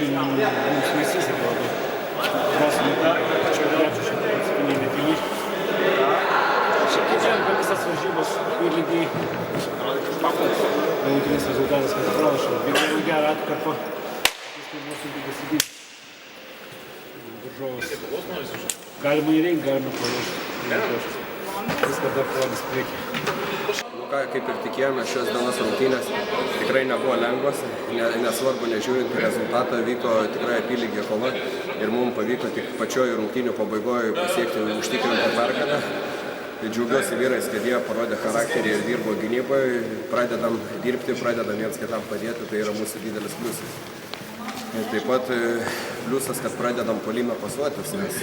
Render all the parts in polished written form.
pradžių mums nesisekė labai. Tikriausiai nepergalė, tačiau krepšiškai principiniai nepilniški. Šiek tiek žiūrint, kad visas varžybos lygiai galutinis rezultatas, kad pralašė. Vieną gerą atkarpą, paskui buvo sunku pasidyti. Varžovas. Galima įveikti, galima pralašti. Viską dar planas priekį. Kaip ir tikėjome, šios dienos rungtynės tikrai nebuvo lengvos, nesvarbu, nežiūrint rezultatą, vyko tikrai apylygė kova ir mums pavyko tik pačioj rungtynių pabaigoje pasiekti užtikrintą pergalę. Džiaugiuosi vyrais, kad jie parodė charakterį ir dirbo gynyboje, pradedam dirbti, pradedam viens kitam padėti, tai yra mūsų didelis pliusas. Ir taip pat pliusas, kad pradedam puolimą pasuotis, nes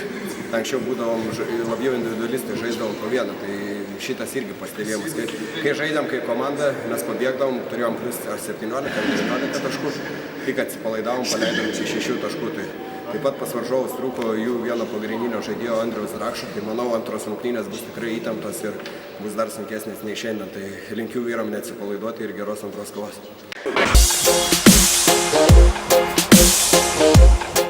anksčiau būdavom labiau individualistai, žaisdavom po vieną, tai šitas irgi pastebėjimas. Kai žaidėm kaip komanda, mes pabėgdavom, turėjom plius ar 17 ar 19 taškų, tik atsipalaidavom, paleidom čia 6 taškų. Taip pat pas varžovus trūko jų vieno pagrindinio žaidėjo Andriaus Rakšo, tai manau antros rungtynės bus tikrai įtemptos ir bus dar sunkesnės nei šiandien, tai linkiu vyram neatsipalaiduoti ir geros antros kovos.